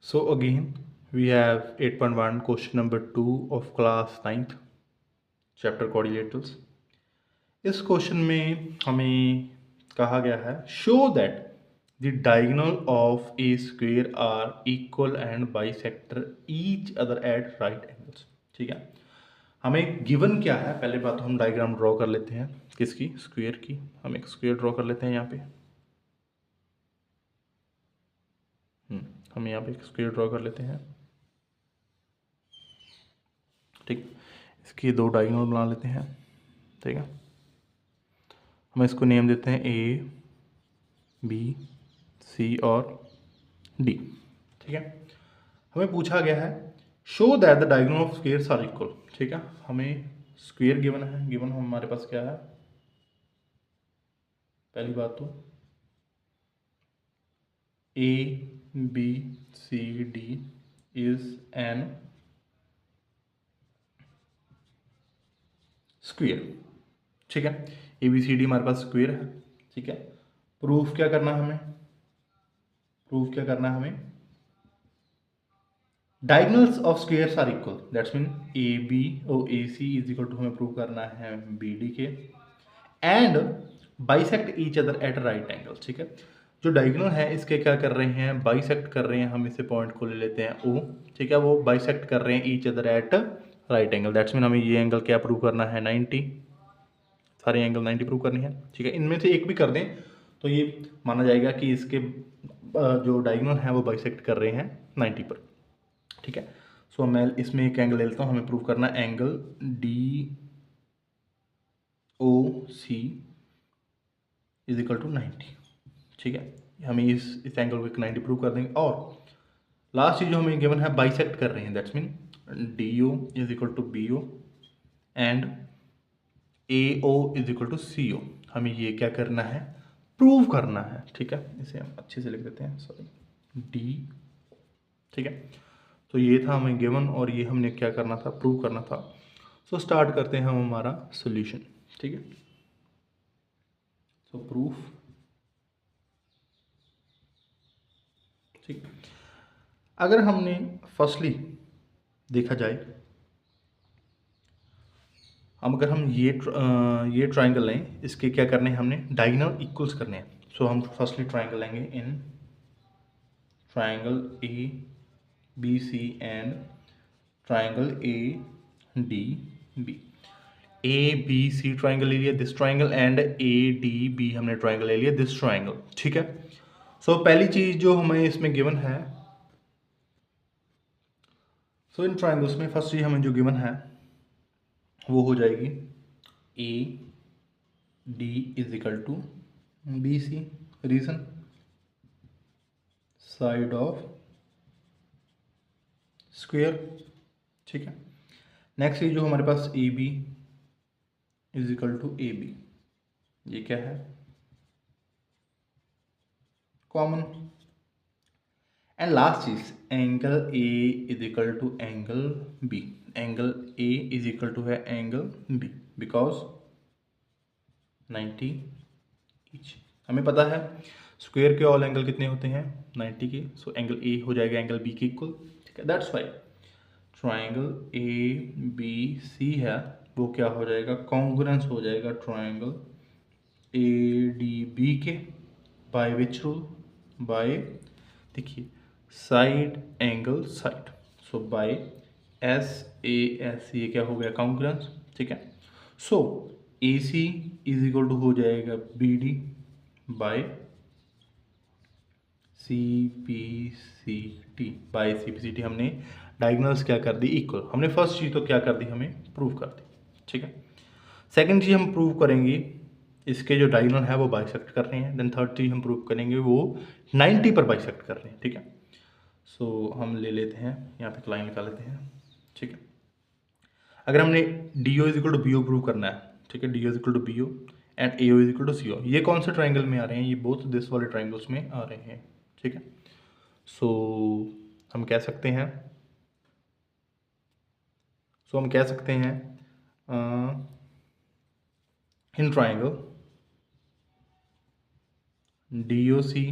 So again, we have 8.1 question number 2 of class 9th chapter quadrilaterals. इस question में हमें कहा गया है show that the diagonal of a square are equal and bisector each other at right angles. ठीक है, हमें given क्या है, पहले बात तो हम डायग्राम ड्रॉ कर लेते हैं किसकी, स्क्वायर की। हम एक स्क्वायर ड्रॉ कर लेते हैं यहाँ पे। हम यहाँ पे एक स्क्वायर ड्रॉ कर लेते हैं। ठीक, इसकी दो डायगोनल बना लेते हैं। ठीक है, हम इसको नेम देते हैं ए, बी, सी और डी। ठीक है, हमें पूछा गया है show that the diagonal of squares are equal. ठीक है, हमें स्क्वायर गिवन है, गिवन हमारे पास क्या है, पहली बात तो A B C D is an square. ठीक है, ए बी सी डी हमारे पास स्क्वायर है। ठीक है, प्रूफ क्या करना है हमें, प्रूफ क्या करना है हमें, diagonals of squares are equal, that's mean A B और A C is equal to, हमें प्रूव करना है बी डी के, and bisect each other at right angle. ठीक है, जो डायगोनल है इसके क्या कर रहे हैं, बाइसेक्ट कर रहे हैं। हम इसे पॉइंट को ले लेते हैं ओ। ठीक है, वो बाइसेक्ट कर रहे हैं each other at right angle, that's mean हमें ये एंगल क्या प्रूव करना है, 90। सारे एंगल 90 प्रूव करनी है। ठीक है, इनमें से एक भी कर दें तो ये माना जाएगा कि इसके जो डायगोनल है वो बाइसेक्ट कर रहे हैं 90 पर। ठीक है, सो मैं इसमें एक एंगल ले लेता हूँ, हमें प्रूव करना है angle D O C is equal to 90। ठीक है, हमें इस एंगल को 90 प्रूव कर देंगे। और लास्ट चीज जो हमें गिवन है बाइसेक्ट कर रहे हैं, that's mean D O is equal to B O and A O is equal to C O. हमें ये क्या करना है, प्रूव करना है। ठीक है, इसे हम अच्छे से लिख देते हैं, सॉरी डी। ठीक है, तो ये था हमें गिवन और ये हमने क्या करना था, प्रूव करना था। सो स्टार्ट करते हैं हम हमारा सॉल्यूशन। ठीक है, सो प्रूफ। ठीक, अगर हमने फर्स्टली देखा जाए, अब अगर हम ये ट्राइंगल लें, इसके क्या करने हैं, हमने डायगोनल इक्वल्स करने हैं। सो हम फर्स्टली ट्राइंगल लेंगे in triangle A B C and triangle A D B. A B C triangle ले लिया, this triangle, and A D B हमने ट्राइंगल ले लिया, दिस ट्राइंगल। ठीक है, सो पहली चीज जो हमें इसमें गिवन है, सो इन ट्राइंगल्स में फर्स्ट चीज हमें जो गिवन है वो हो जाएगी A D is equal to B C. Reason, side of square. ठीक है, नेक्स्ट चीज जो हमारे पास A B is equal to A B, ये क्या है, कॉमन। एंड लास्ट चीज angle A is equal to angle B. Angle A is equal to है एंगल बी बिकॉज 90 ईच। हमें पता है स्क्वायर के ऑल एंगल कितने होते हैं, 90 के। सो एंगल ए हो जाएगा एंगल बी के इक्वल। ठीक है, that's why triangle A B C है वो क्या हो जाएगा, कॉन्ग्रुएंस हो जाएगा ट्राइंगल ए डी बी के। बाय विच रूल, बाय, देखिए side angle side, so by S A S, ये क्या हो गया, कॉन्ग्रुएंस। ठीक है, so A C is equal to हो जाएगा B D by C P C T. By C P C T हमने डायगोनल्स क्या कर दी, इक्वल। हमने फर्स्ट चीज तो क्या कर दी, हमें प्रूव कर दी। ठीक है, सेकंड चीज हम प्रूव करेंगे इसके जो डायगोनल है वो बाइसेक्ट कर रहे हैं। देन थर्ड चीज हम प्रूव करेंगे वो 90 पर बाइसेक्ट कर रहे हैं। ठीक है, सो हम ले लेते हैं यहाँ पे लाइन निकाल लेते हैं। ठीक है, अगर हमने D O is equal to B O prove करना है, ठीक है, D O is equal to B O and A O is equal to C O, ये कौन से ट्राइंगल में आ रहे हैं, ये बोथ दिस वाले ट्राइंगल्स में आ रहे हैं। ठीक है, सो हम कह सकते हैं, in triangle D O C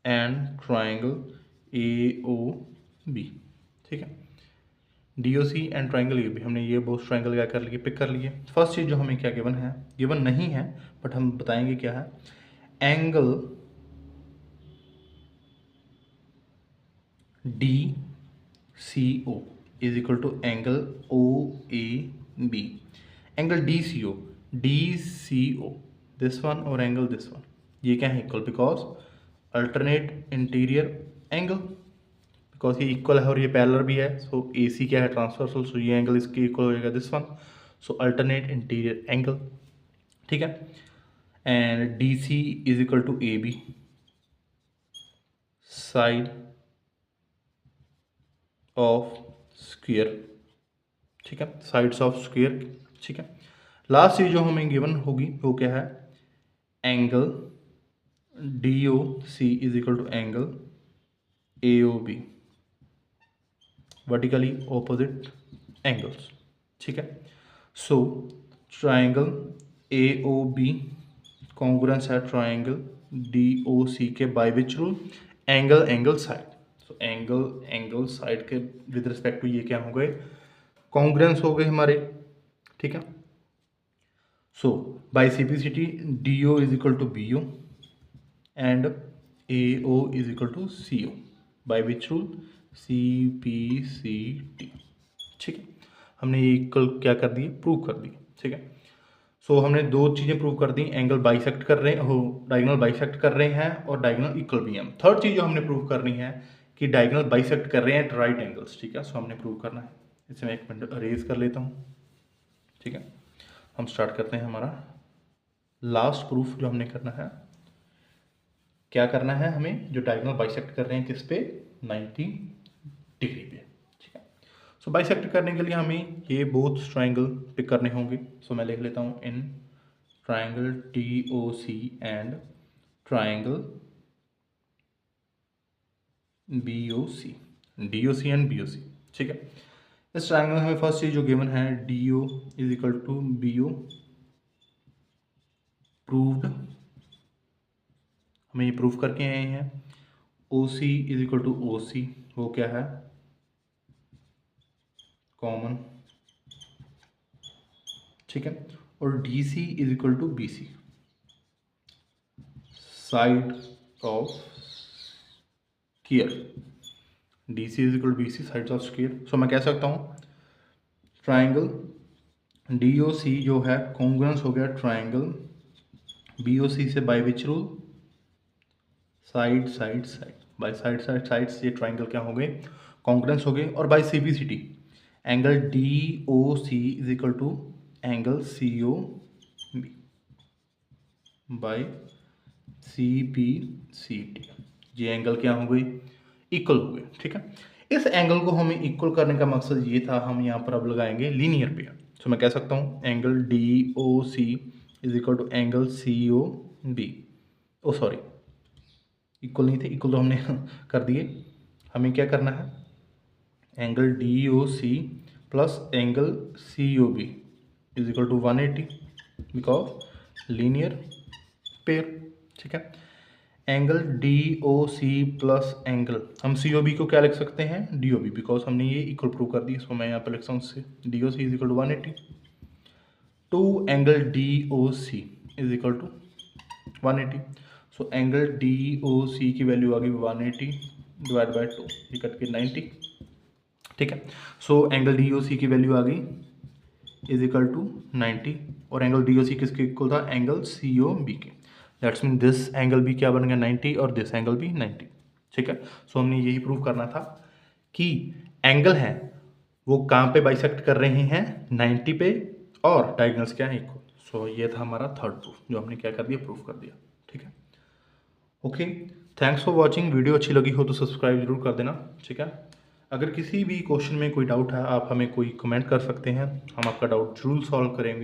and triangle AOB, ठीक है। DOC एंड ट्राइंगल AB, हमने ये बोथ ट्राइंगल क्या कर लिए, पिक कर लिए। फर्स्ट चीज़ जो हमें क्या गिवन है, गिवन नहीं है बट हम बताएंगे क्या है, angle DCO is equal to angle OAB, angle DCO this one और एंगल दिस वन, ये क्या है equal, because alternate interior angle, because ये इक्वल है और ये पैरेलल भी है, सो AC क्या है, ट्रांसवर्सल, सो ये एंगल इसके इक्वल हो जाएगा this one, so alternate interior angle, ठीक है। And DC is equal to AB, side of square, ठीक है, साइड्स ऑफ स्क्वायर, ठीक है। लास्ट चीज जो हमें गिवन होगी वो क्या है, angle DOC is equal to angle AOB, vertically opposite angles, ठीक है। सो ट्राइंगल AOB कॉन्ग्रुएंस है ट्राइंगल DOC के by which rule, angle side, so angle side के विद रिस्पेक्ट टू ये क्या हो गए, कॉन्ग्रुएंस हो गए हमारे, ठीक है। So by simplicity DO is equal to BO and AO is equal to CO, by which rule, CPCT, ठीक है। हमने ये इक्वल क्या कर दिए, प्रूव कर दिए, ठीक है। सो हमने दो चीज़ें प्रूव कर दी, एंगल बाइसेक्ट कर रहे हैं, हो डायगोनल बाइसेक्ट कर रहे हैं और डायगोनल इक्वल भी हैं। थर्ड चीज़ जो हमने प्रूव करनी है कि डायगोनल बाइसेक्ट कर रहे हैं एट राइट एंगल्स, ठीक है। सो हमने प्रूव करना है, इसे मैं एक मिनट अरेज कर लेता हूँ, ठीक है। हम स्टार्ट करते हैं हमारा लास्ट प्रूफ जो हमने करना है, क्या करना है हमें, जो डायगोनल बाइसेक्ट कर रहे हैं किस पे, 90 डिग्री पे, ठीक है। सो बाइसेक्ट करने के लिए हमें ये बोथ ट्राइंगल पिक करने होंगे। सो मैं लिख लेता हूँ in triangle DOC and triangle DOC and BOC, ठीक है। इस ट्राइंगल में हमें फर्स्ट चीज जो गिवन है, DO is equal to BO proved, हमें ये प्रूफ करके आए हैं। OC is equal to OC, वो क्या है, कॉमन, ठीक है। और DC is equal to BC, side of square, DC is equal to BC sides of square. So मैं कह सकता हूँ ट्राइंगल DOC जो है कॉन्ग्रुएंस हो गया ट्राइंगल BOC से by which rule, side by sides ये ट्राइंगल क्या हो गए, कॉन्ग्रुएंस हो गए। और by CPCT angle DOC is equal to angle COB by CPCT, ये एंगल क्या हो गई, इक्वल हो गए, ठीक है। इस एंगल को हमें इक्वल करने का मकसद ये था, हम यहाँ पर अब लगाएंगे लीनियर पेयर। सो मैं कह सकता हूँ angle DOC is equal to angle COB, oh sorry equal नहीं थे, इक्वल तो हमने कर दिए। हमें क्या करना है, angle DOC plus angle COB is equal to 180 because linear pair, ठीक है। एंगल DOC प्लस एंगल, हम COB को क्या लिख सकते हैं, DOB, बिकॉज हमने ये इक्वल प्रूव कर दी। सो मैं यहाँ पर लिखता हूँ उससे DOC is equal to 180 two angle DOC is equal to 180। So angle DOC की वैल्यू आ गई 180 डिवाइड बाई 2, ये कट के 90, ठीक है। सो एंगल DOC की वैल्यू आ गई इज इक्वल टू 90 और एंगल DOC किसके इक्वल था, एंगल COB के। दैट्स मीन दिस एंगल भी क्या बन गया 90 और दिस एंगल भी 90, ठीक है। सो हमने यही प्रूव करना था कि एंगल है वो कहाँ पे बाइसेक्ट कर रहे हैं, 90 पे, और डायगोनल्स क्या है इक्वल। सो ये था हमारा थर्ड प्रूफ जो हमने क्या कर दिया, प्रूफ कर दिया, ठीक है। Okay, thanks for watching. Video अच्छी लगी हो तो सब्सक्राइब जरूर कर देना, ठीक है। अगर किसी भी क्वेश्चन में कोई डाउट है आप हमें कोई कमेंट कर सकते हैं, हम आपका डाउट जरूर सॉल्व करेंगे।